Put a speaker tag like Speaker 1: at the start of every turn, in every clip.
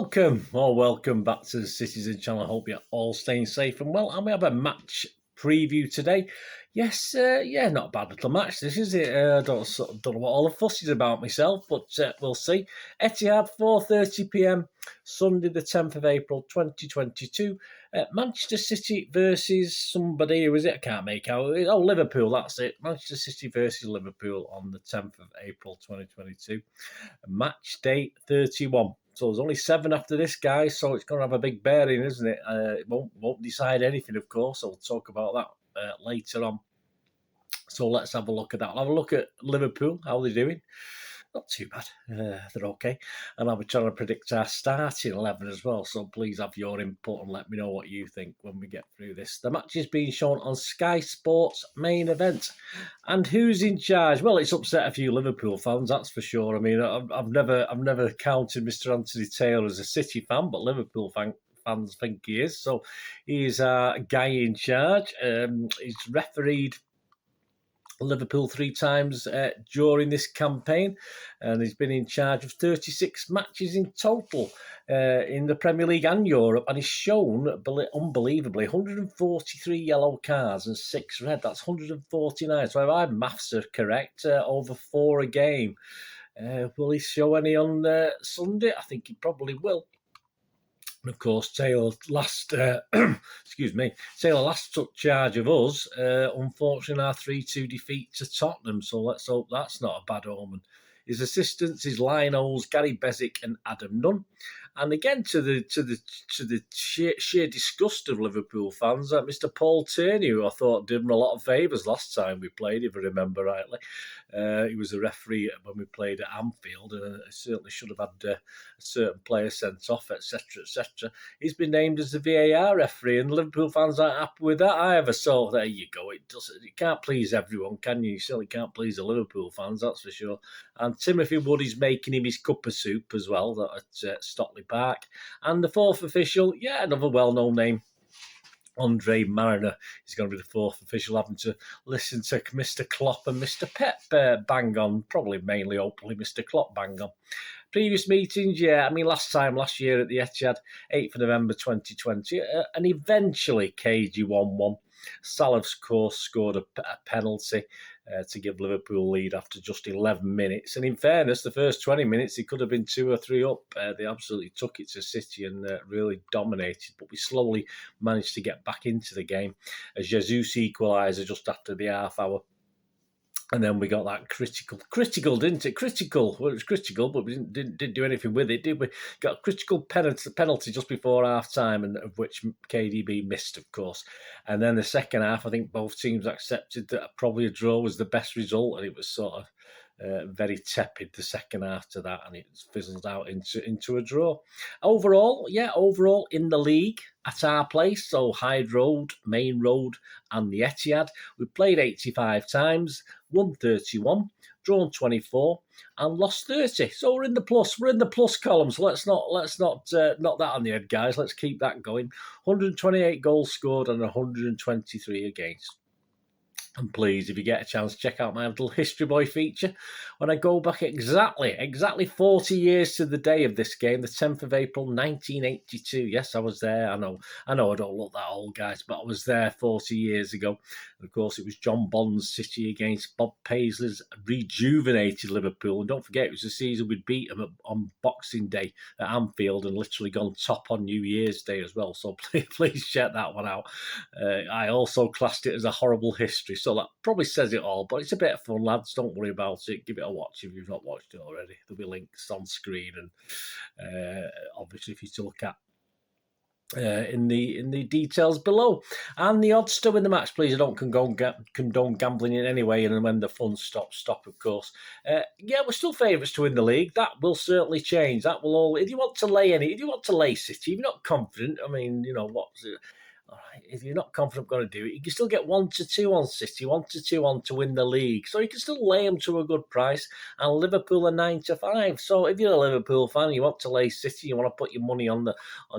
Speaker 1: Welcome back to the Citizen channel. I hope you're all staying safe and well. And we have a match preview today. Yes, not a bad little match. This is it. I don't know what all the fuss is about myself, but we'll see. Etihad, 4:30 p.m. Sunday, the 10th of April, 2022. Manchester City versus somebody. Who is it? I can't make out. Oh, Liverpool. That's it. Manchester City versus Liverpool on the 10th of April, 2022. Match day 31. So there's only 7 after this, guys, so it's going to have a big bearing, isn't it? It won't decide anything, of course. I'll talk about that later on. So let's have a look at that. I'll have a look at Liverpool, how they're doing. Not too bad. They're okay. And I'll be trying to predict our starting 11 as well. So please have your input and let me know what you think when we get through this. The match is being shown on Sky Sports main event. And who's in charge? Well, it's upset a few Liverpool fans, that's for sure. I mean, I've never counted Mr. Anthony Taylor as a City fan, but Liverpool fans think he is. So he's a guy in charge. He's refereed Liverpool 3 times during this campaign, and he's been in charge of 36 matches in total in the Premier League and Europe, and he's shown, unbelievably, 143 yellow cards and 6 red. That's 149. So if my maths are correct, over 4 a game. Will he show any on Sunday? I think he probably will. And of course, Taylor last took charge of us. Unfortunately, our 3-2 defeat to Tottenham. So let's hope that's not a bad omen. His assistants is Lionels, Gary Bezic, and Adam Nunn. And again, to the sheer disgust of Liverpool fans, Mr. Paul Tierney, who I thought did him a lot of favours last time we played, if I remember rightly. He was a referee when we played at Anfield, and certainly should have had a certain player sent off, etc., etc. He's been named as the VAR referee, and Liverpool fans aren't happy with that either. So there you go. You can't please everyone, can you? You certainly can't please the Liverpool fans, that's for sure. And Timothy Wood is making him his cup of soup as well at Stockley Park. And the 4th official, another well-known name, Andre Mariner, is going to be the 4th official, having to listen to Mr. Klopp and Mr. Pep bang on, probably mainly, hopefully, Mr. Klopp bang on. Previous meetings, last year at the Etihad, 8th of November 2020, and eventually KG 1-1. Salah, of course, scored a penalty to give Liverpool lead after just 11 minutes. And in fairness, the first 20 minutes, it could have been 2 or 3 up. They absolutely took it to City and really dominated. But we slowly managed to get back into the game as Jesus equaliser just after the half hour. And then we got that critical, didn't it? Critical. Well, it was critical, but we didn't do anything with it, did we? Got a critical penalty just before half-time, and of which KDB missed, of course. And then the second half, I think both teams accepted that probably a draw was the best result, and it was sort of very tepid the second half to that, and it fizzled out into a draw. Overall in the league at our place, so Hyde Road, Main Road, and the Etihad, we played 85 times, won 31, drawn 24, and lost 30. So we're in the plus. We're in the plus column. So let's not knock that on the head, guys. Let's keep that going. 128 goals scored and 123 against. And please, if you get a chance, check out my little History Boy feature when I go back exactly 40 years to the day of this game, the 10th of April, 1982. Yes, I was there. I know I don't look that old, guys, but I was there 40 years ago. And of course, it was John Bond's City against Bob Paisley's rejuvenated Liverpool. And don't forget, it was the season we'd beat them on Boxing Day at Anfield and literally gone top on New Year's Day as well. So please check that one out. I also classed it as a horrible history. So that probably says it all, but it's a bit of fun, lads. Don't worry about it. Give it a watch if you've not watched it already. There'll be links on screen, and obviously if you to look at in the details below. And the odds to win the match, please. I don't condone gambling in any way, and when the fun stops, of course. We're still favourites to win the league. That will certainly change. That will all. If you want to lay City, if you're not confident, I mean, what's it? All right, if you're not confident going to do it, you can still get 1-2 on City, 1-2 on to win the league. So you can still lay them to a good price. And Liverpool are 9-5. So if you're a Liverpool fan, you want to lay City, you want to put your money on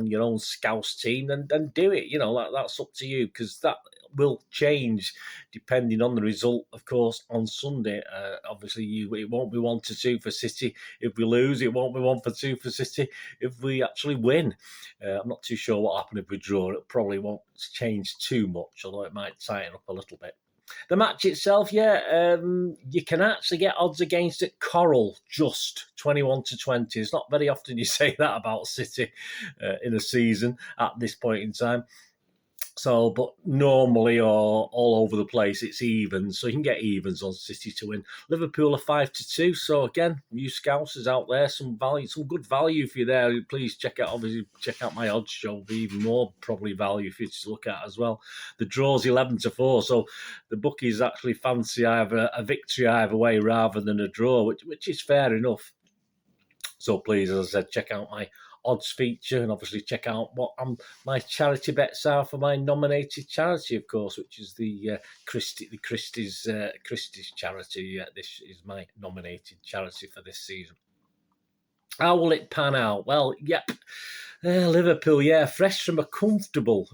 Speaker 1: your own Scouse team, then do it. That's up to you, because that will change depending on the result, of course, on Sunday. Obviously, it won't be 1-2 for City if we lose. It won't be 1-2 for City if we actually win. I'm not too sure what happened if we draw. It probably won't change too much, although it might tighten up a little bit. The match itself, you can actually get odds against it. Coral, just 21-20. It's not very often you say that about City in a season at this point in time. So, but normally or all over the place, it's evens. So you can get evens on City to win. Liverpool are 5-2. So again, you Scousers out there, some good value for you there. Please check out my odds show. There'll be even more probably value for you to look at as well. The draw's 11-4. So the bookies actually fancy either a victory either way rather than a draw, which is fair enough. So please, as I said, check out my odds feature, and obviously check out what my charity bets are for my nominated charity, of course, which is the Christie's charity. This is my nominated charity for this season. How will it pan out? Well, Liverpool, fresh from a comfortable,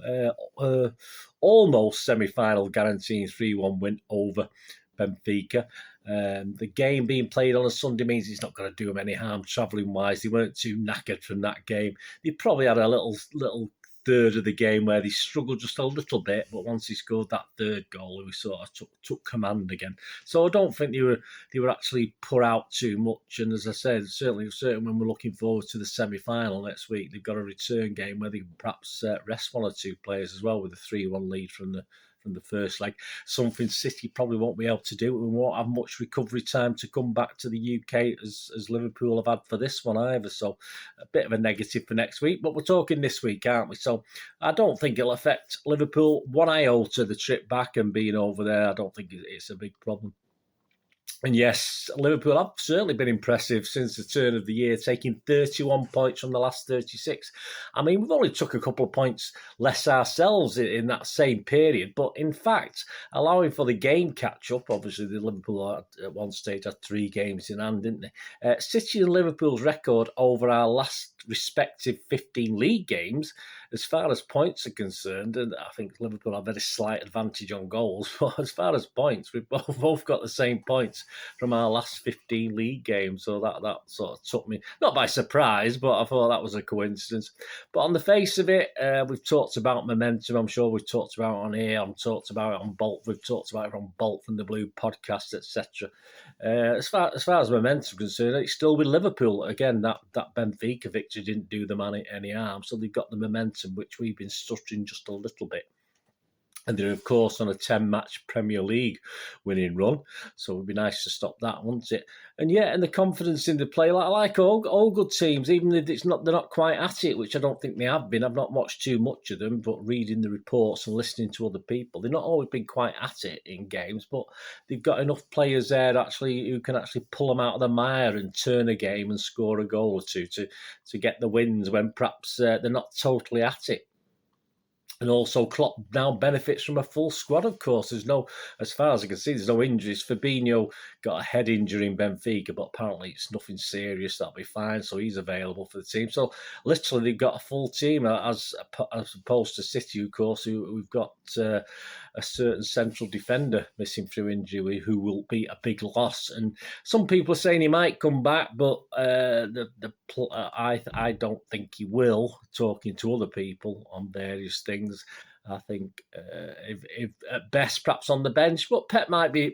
Speaker 1: almost semi-final, guaranteeing 3-1 win over Benfica. The game being played on a Sunday means it's not going to do them any harm travelling-wise. They weren't too knackered from that game. They probably had a little third of the game where they struggled just a little bit, but once he scored that third goal, we sort of took command again. So I don't think they were actually put out too much. And as I said, certainly when we're looking forward to the semi-final next week, they've got a return game where they can perhaps rest one or two players as well with a 3-1 lead from the first leg. Something City probably won't be able to do. We won't have much recovery time to come back to the UK as Liverpool have had for this one either. So a bit of a negative for next week, but we're talking this week, aren't we? So I don't think it'll affect Liverpool one iota, the trip back and being over there. I don't think it's a big problem. And yes, Liverpool have certainly been impressive since the turn of the year, taking 31 points from the last 36. I mean, we've only took a couple of points less ourselves in that same period, but in fact, allowing for the game catch-up, obviously the Liverpool at one stage had 3 games in hand, didn't they? City and Liverpool's record over our last respective 15 league games, as far as points are concerned, and I think Liverpool have a very slight advantage on goals, but as far as points, we've both got the same points from our last 15 league games. So that sort of took me, not by surprise, but I thought that was a coincidence. But on the face of it, we've talked about momentum. I'm sure we've talked about it on here. I've talked about it on Bolt. We've talked about it on Bolt from the Blue podcast, etc. As far as momentum is concerned, it's still with Liverpool. Again, that Benfica victory didn't do them any harm. So they've got the momentum, which we've been stuttering just a little bit. And they're, of course, on a 10-match Premier League winning run. So it would be nice to stop that, wouldn't it? And and the confidence in the play, like all good teams, even if they're not quite at it, which I don't think they have been. I've not watched too much of them, but reading the reports and listening to other people, they've not always been quite at it in games, but they've got enough players there who can actually pull them out of the mire and turn a game and score a goal or two to get the wins when perhaps they're not totally at it. And also, Klopp now benefits from a full squad, of course. As far as I can see, there's no injuries. Fabinho got a head injury in Benfica, but apparently it's nothing serious. That'll be fine. So he's available for the team. So literally, they've got a full team, as opposed to City, of course, who've got a certain central defender missing through injury, who will be a big loss. And some people are saying he might come back, but I don't think he will. Talking to other people on various things, I think if at best perhaps on the bench, but Pep might be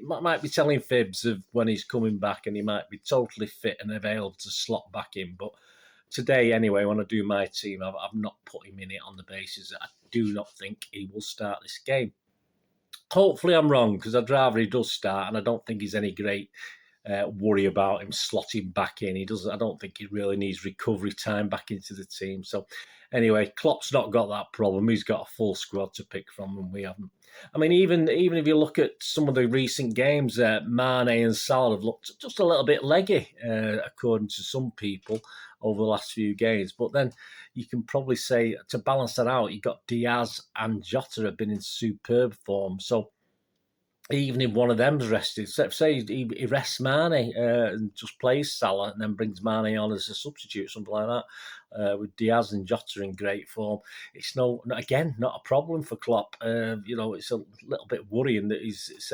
Speaker 1: telling fibs of when he's coming back, and he might be totally fit and available to slot back in. But today, anyway, when I do my team, I've not put him in it on the basis that I do not think he will start this game. Hopefully I'm wrong, because I'd rather he does start, and I don't think he's any great worry about him slotting back in. He doesn't. I don't think he really needs recovery time back into the team. So anyway, Klopp's not got that problem. He's got a full squad to pick from, and we haven't. I mean, even if you look at some of the recent games, Mane and Salah have looked just a little bit leggy, according to some people, over the last few games. But then you can probably say, to balance that out, you've got Diaz and Jota have been in superb form. So even if one of them's rested, say he rests Mane and just plays Salah and then brings Mane on as a substitute, something like that, with Diaz and Jota in great form, it's not a problem for Klopp. It's a little bit worrying that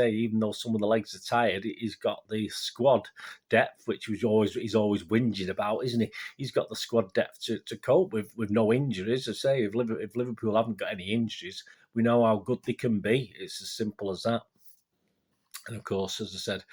Speaker 1: even though some of the legs are tired, he's got the squad depth, which he's always whinging about, isn't he? He's got the squad depth to cope with no injuries. I say, if Liverpool haven't got any injuries, we know how good they can be. It's as simple as that. And of course, as I said,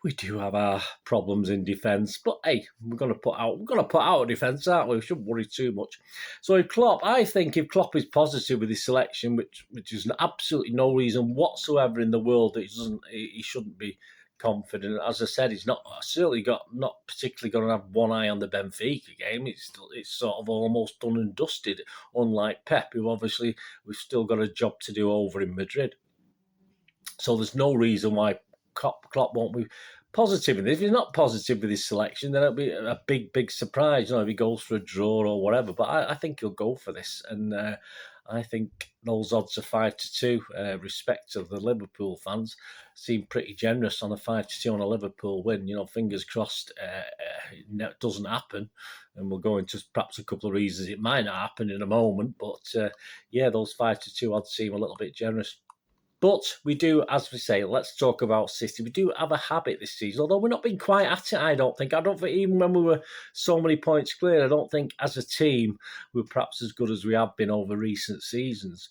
Speaker 1: we do have our problems in defence, but hey, we're going to put out a defence, aren't we? We shouldn't worry too much. So if Klopp is positive with his selection, which is absolutely no reason whatsoever in the world that he shouldn't be confident. As I said, he's not particularly going to have one eye on the Benfica game. It's sort of almost done and dusted. Unlike Pep, who obviously we've still got a job to do over in Madrid. So there's no reason why Klopp won't be positive in this. If he's not positive with his selection, then it'll be a big surprise, if he goes for a draw or whatever. But I think he'll go for this. And I think those odds are 5-2. Respect to the Liverpool fans, seem pretty generous on a 5-2 on a Liverpool win. Fingers crossed it doesn't happen. And we'll go into perhaps a couple of reasons it might not happen in a moment. But those 5-2 odds seem a little bit generous. But we do, as we say, let's talk about City. We do have a habit this season, although we're not being quite at it, I don't think. Even when we were so many points clear, I don't think as a team we're perhaps as good as we have been over recent seasons.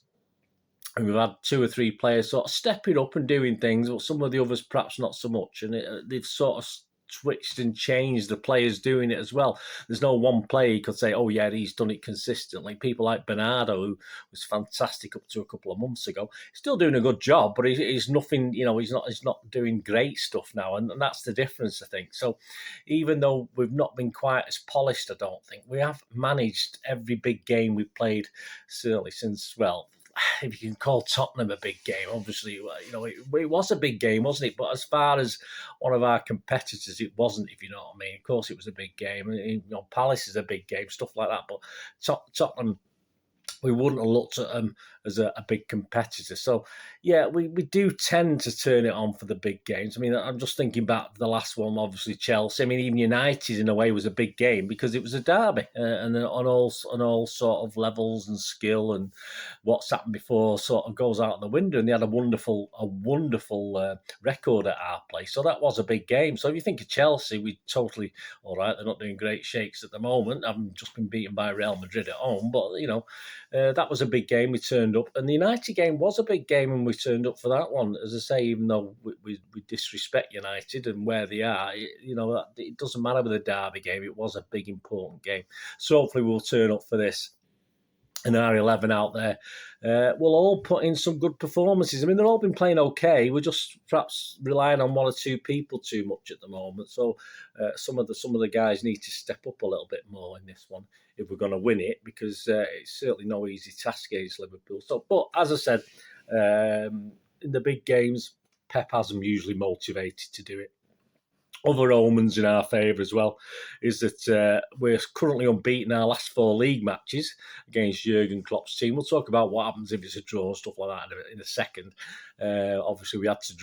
Speaker 1: And we've had 2 or 3 players sort of stepping up and doing things, but some of the others perhaps not so much. And they've sort of switched and changed the players doing it as well. There's no one player you could say, oh yeah, he's done it consistently. People like Bernardo, who was fantastic up to a couple of months ago, still doing a good job, but he's nothing, he's not doing great stuff now, and that's the difference, I think. So even though we've not been quite as polished, I don't think, we have managed every big game we've played, certainly since, if you can call Tottenham a big game, obviously, it was a big game, wasn't it? But as far as one of our competitors, it wasn't, if you know what I mean. Of course, it was a big game. Palace is a big game, stuff like that. But Tottenham, we wouldn't have looked at them as a big competitor. So, yeah, we do tend to turn it on for the big games. I mean, I'm just thinking back to the last one, obviously Chelsea. I mean, even United in a way was a big game because it was a derby, and on all sort of levels and skill, and what's happened before sort of goes out the window. And they had a wonderful record at our place. So that was a big game. So if you think of Chelsea, we totally all right. They're not doing great shakes at the moment. I've just been beaten by Real Madrid at home, but that was a big game. We turned up, and the United game was a big game, and we turned up for that one. As I say, even though we disrespect United and where they are, it doesn't matter with the derby game. It was a big, important game. So hopefully we'll turn up for this. And our 11 out there will all put in some good performances. I mean, they've all been playing okay. We're just perhaps relying on 1 or 2 people too much at the moment. So some of the guys need to step up a little bit more in this one if we're going to win it, because it's certainly no easy task against Liverpool. So, but as I said, in the big games, Pep has them usually motivated to do it. Other omens in our favour as well is that we're currently unbeaten our last 4 league matches against Jurgen Klopp's team. We'll talk about what happens if it's a draw and stuff like that in a second. Obviously, we had to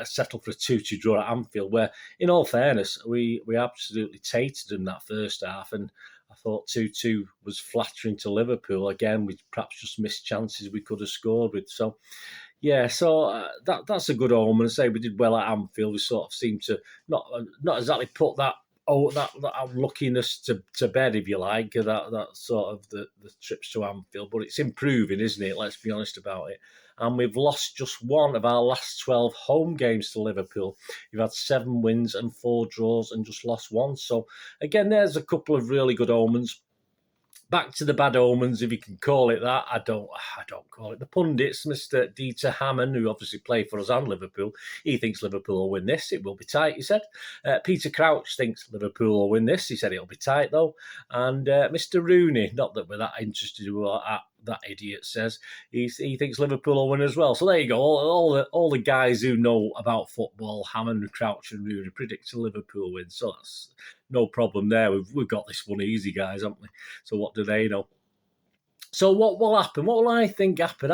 Speaker 1: settle for a 2-2 draw at Anfield, where, in all fairness, we absolutely tated them that first half, and I thought 2-2 was flattering to Liverpool. Again, we perhaps just missed chances we could have scored with. So, yeah, so that's a good omen. I say we did well at Anfield. We sort of seemed to not exactly put that unluckiness to bed, if you like, that sort of the trips to Anfield. But it's improving, isn't it? Let's be honest about it. And we've lost just 1 of our last 12 home games to Liverpool. We've had 7 wins and 4 draws and just lost 1. So, again, there's a couple of really good omens. back to the bad omens, if you can call it that. I don't call it. The pundits, Mr. Dieter Hamann, who obviously played for us and Liverpool, he thinks Liverpool will win this. It will be tight, he said. Peter Crouch thinks Liverpool will win this. He said it'll be tight, though. And Mr. Rooney, not that we're that interested in what that idiot says, he thinks Liverpool will win as well. So there you go. All the guys who know about football, Hammond, Crouch and Rooney, predict a Liverpool win. So that's no problem there. We've got this one easy, guys, haven't we? So what do they know? So what will happen? What will I think happen?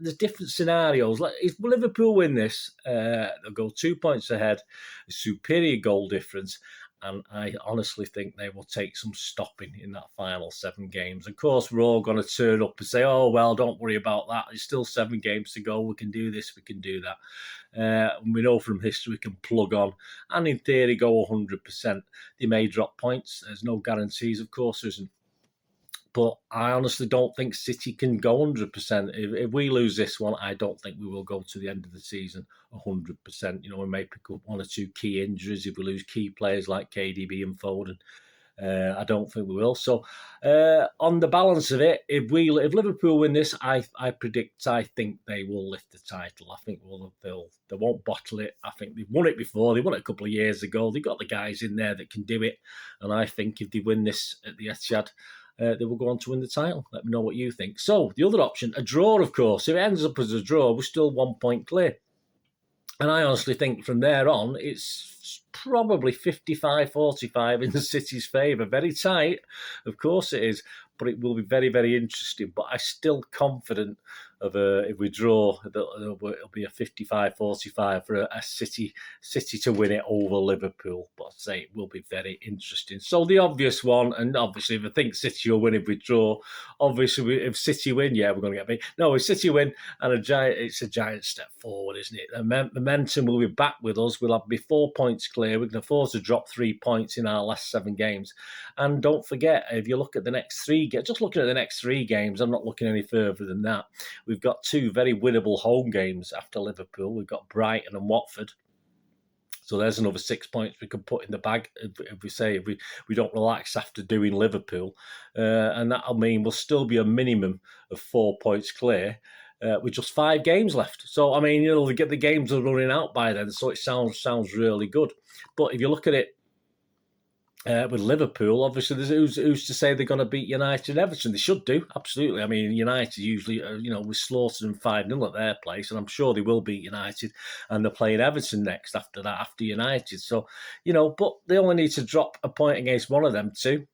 Speaker 1: There's different scenarios. If Liverpool win this, they'll go 2 points ahead, a superior goal difference, and I honestly think they will take some stopping in that final 7 games. Of course, we're all going to turn up and say, oh, well, don't worry about that. There's still 7 games to go. We can do this, we can do that. And we know from history we can plug on and in theory go 100%. They may drop points. There's no guarantees, of course, there isn't. But I honestly don't think City can go 100%. If we lose this one, I don't think we will go to the end of the season 100%. You know, we may pick up 1 or 2 key injuries if we lose key players like KDB and Foden. I don't think we will. So, on the balance of it, if Liverpool win this, I think they will lift the title. I think they won't bottle it. I think they've won it before. They won it a couple of years ago. They've got the guys in there that can do it. And I think if they win this at the Etihad, they will go on to win the title. Let me know what you think. So, the other option, a draw, of course. If it ends up as a draw, we're still 1 point clear. And I honestly think from there on, it's probably 55-45 in the City's favour. Very tight, of course it is, but it will be very, very interesting. But I'm still confident of if we draw, it'll be a 55-45 for a City to win it over Liverpool. But I'd say it will be very interesting. So the obvious one, and obviously if I think City will win if we draw, obviously if City win, yeah, we're going to get beat. No, if City win, and it's a giant step forward, isn't it? The momentum will be back with us. We'll be 4 points clear. We can afford to drop 3 points in our last 7 games. And don't forget, if you look at the next 3 games, just looking at the next 3 games, I'm not looking any further than that. We've got 2 very winnable home games after Liverpool. We've got Brighton and Watford. So there's another 6 points we can put in the bag if we don't relax after doing Liverpool. And that'll mean we'll still be a minimum of 4 points clear with just 5 games left. So, I mean, the games are running out by then, so it sounds really good. But if you look at it, with Liverpool, obviously, there's who's to say they're going to beat United and Everton? They should do, absolutely. I mean, United usually, we slaughtered them 5-0 at their place, and I'm sure they will beat United, and they're playing Everton next after United. So, but they only need to drop a point against one of them two.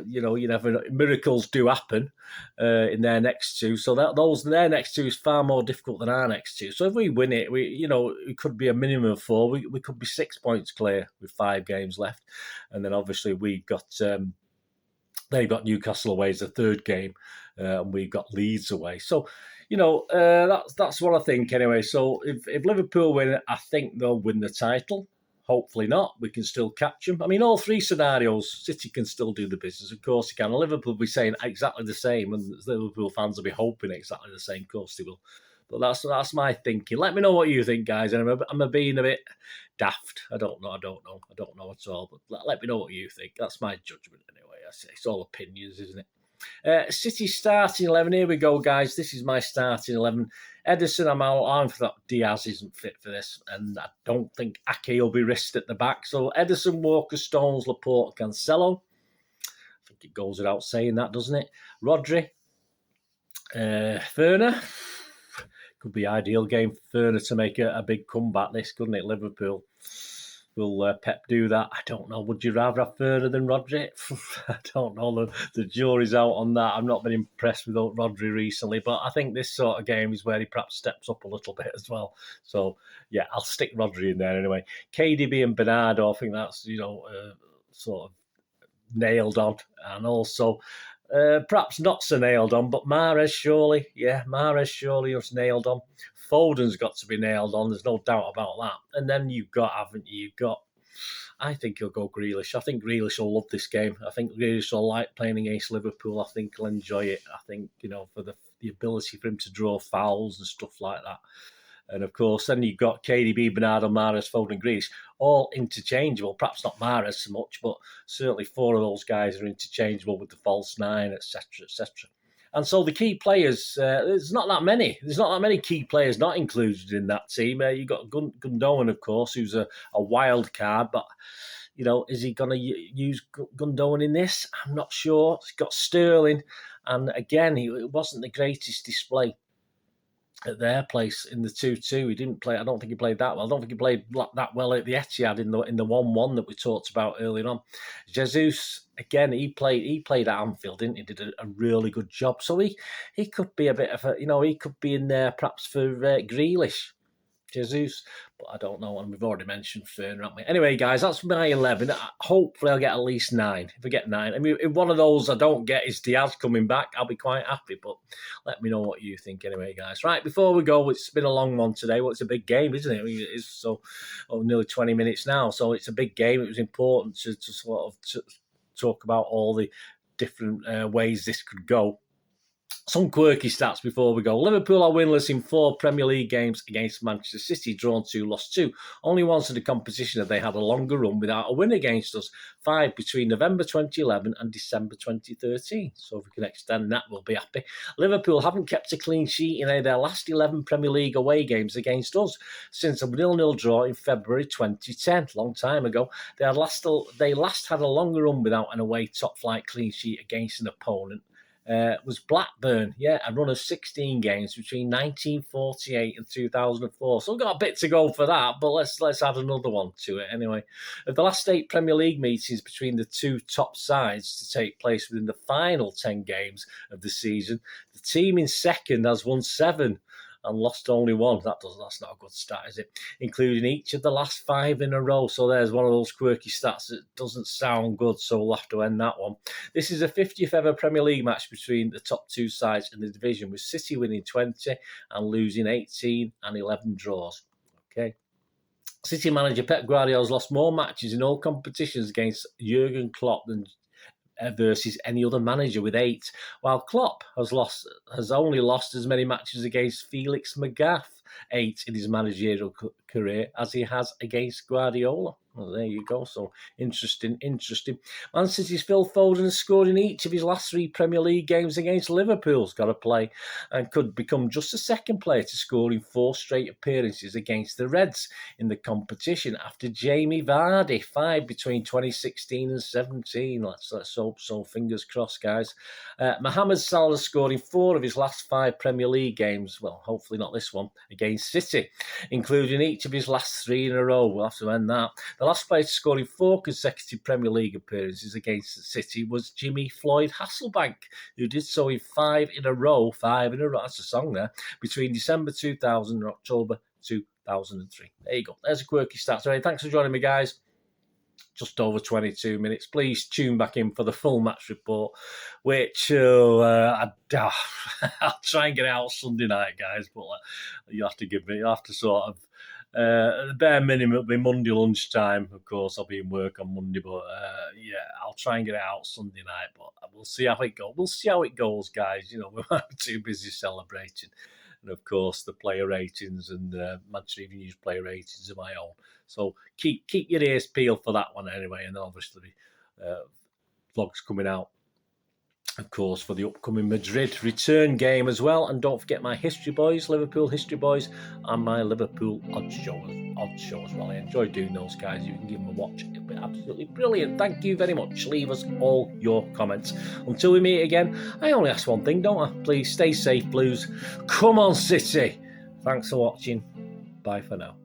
Speaker 1: You never know. Miracles do happen in their next 2. So their next 2 is far more difficult than our next 2. So if we win it, it could be a minimum of 4. We could be 6 points clear with 5 games left, and then obviously we've got they've got Newcastle away as the 3rd game, and we've got Leeds away. So that's what I think anyway. So if Liverpool win it, I think they'll win the title. Hopefully not. We can still catch them. I mean, all 3 scenarios, City can still do the business. Of course, they can. Liverpool will be saying exactly the same, and Liverpool fans will be hoping exactly the same. Of course, they will. But that's my thinking. Let me know what you think, guys. And I'm being a bit daft. I don't know at all. But let me know what you think. That's my judgment anyway. I say it's all opinions, isn't it? City starting 11. Here we go, guys. This is my starting 11. Ederson, I'm out for that. Diaz isn't fit for this, and I don't think Ake will be risked at the back. So Ederson, Walker, Stones, Laporte, Cancelo. I think it goes without saying that, doesn't it? Rodri, Werner. Could be ideal game for Werner to make a big comeback. This, couldn't it? Liverpool. Will Pep do that? I don't know. Would you rather have Werner than Rodri? I don't know. The jury's out on that. I've not been impressed with Rodri recently, but I think this sort of game is where he perhaps steps up a little bit as well. So, yeah, I'll stick Rodri in there anyway. KDB and Bernardo, I think that's, sort of nailed on. And also, perhaps not so nailed on, but Mahrez surely. Yeah, Mahrez surely is nailed on. Foden's got to be nailed on. There's no doubt about that. And then I think he'll go Grealish. I think Grealish will love this game. I think Grealish will like playing against Liverpool. I think he'll enjoy it. I think, for the ability for him to draw fouls and stuff like that. And of course, then you've got KDB, Bernardo, Mahrez, Foden, Grealish, all interchangeable. Perhaps not Mahrez so much, but certainly 4 of those guys are interchangeable with the false 9, etc., etc. And so the key players, there's not that many. There's not that many key players not included in that team. You've got Gundogan, of course, who's a wild card, but is he going to use Gundogan in this? I'm not sure. He's got Sterling, and again, it wasn't the greatest display at their place in the 2-2. He didn't play. I don't think he played that well. I don't think he played that well at the Etihad in the 1-1 that we talked about earlier on. Jesus, again, he played at Anfield, didn't he? Did a really good job. So he could be a bit of a, he could be in there perhaps for Grealish. Jesus, but I don't know, and we've already mentioned Ferner, haven't we? Anyway, guys, that's my 11. Hopefully I'll get at least 9. If I get 9, I mean, if one of those I don't get is Diaz coming back, I'll be quite happy, but let me know what you think anyway, guys. Right, before we go, it's been a long one today. Well, it's a big game, isn't it? I mean, it is nearly 20 minutes now, so it's a big game. It was important to sort of talk about all the different ways this could go. Some quirky stats before we go. Liverpool are winless in 4 Premier League games against Manchester City, drawn 2, lost 2. Only once in the competition have they had a longer run without a win against us. 5 between November 2011 and December 2013. So if we can extend that, we'll be happy. Liverpool haven't kept a clean sheet in any of their last 11 Premier League away games against us since a 0-0 draw in February 2010. Long time ago. They last had a longer run without an away top-flight clean sheet against an opponent. Was Blackburn, a run of 16 games between 1948 and 2004. So we've got a bit to go for that, but let's add another one to it anyway. Of the last 8 Premier League meetings between the 2 top sides to take place within the final 10 games of the season, the team in second has won 7 and lost only 1. That's not a good stat, is it? Including each of the last 5 in a row. So there's one of those quirky stats that doesn't sound good, so we'll have to end that one. This is the 50th ever Premier League match between the top 2 sides in the division, with City winning 20 and losing 18 and 11 draws. Okay. City manager Pep Guardiola's lost more matches in all competitions against Jurgen Klopp than versus any other manager, with 8, while Klopp has only lost as many matches against Felix Magath, 8 in his managerial career, as he has against Guardiola. Well, there you go. So interesting. Man City's Phil Foden has scored in each of his last 3 Premier League games against Liverpool's got to play, and could become just the second player to score in 4 straight appearances against the Reds in the competition, after Jamie Vardy, 5 between 2016 and 17. Let's hope so. Fingers crossed, guys. Mohamed Salah has scored in 4 of his last 5 Premier League games. Well, hopefully not this one, against City, including each of his last 3 in a row. We'll have to end that. The last player to score in 4 consecutive Premier League appearances against City was Jimmy Floyd Hasselbank, who did so in 5 in a row. 5 in a row, that's a song there, between December 2000 and October 2003. There you go. There's a quirky stat. So, thanks for joining me, guys. Just over 22 minutes. Please tune back in for the full match report, which I'll try and get it out Sunday night, guys, but you have to sort of, the bare minimum it'll be Monday lunchtime. Of course, I'll be in work on Monday, but I'll try and get it out Sunday night, but we'll see how it goes. We'll see how it goes, guys. We might be too busy celebrating. And of course, the player ratings and Manchester Evening News player ratings are my own. So keep your ears peeled for that one anyway. And then obviously vlogs coming out, of course, for the upcoming Madrid return game as well. And don't forget my History Boys, Liverpool History Boys, and my Liverpool Odd Show as well. I enjoy doing those, guys. You can give them a watch. It'll be absolutely brilliant. Thank you very much. Leave us all your comments. Until we meet again, I only ask one thing, don't I? Please stay safe, Blues. Come on, City. Thanks for watching. Bye for now.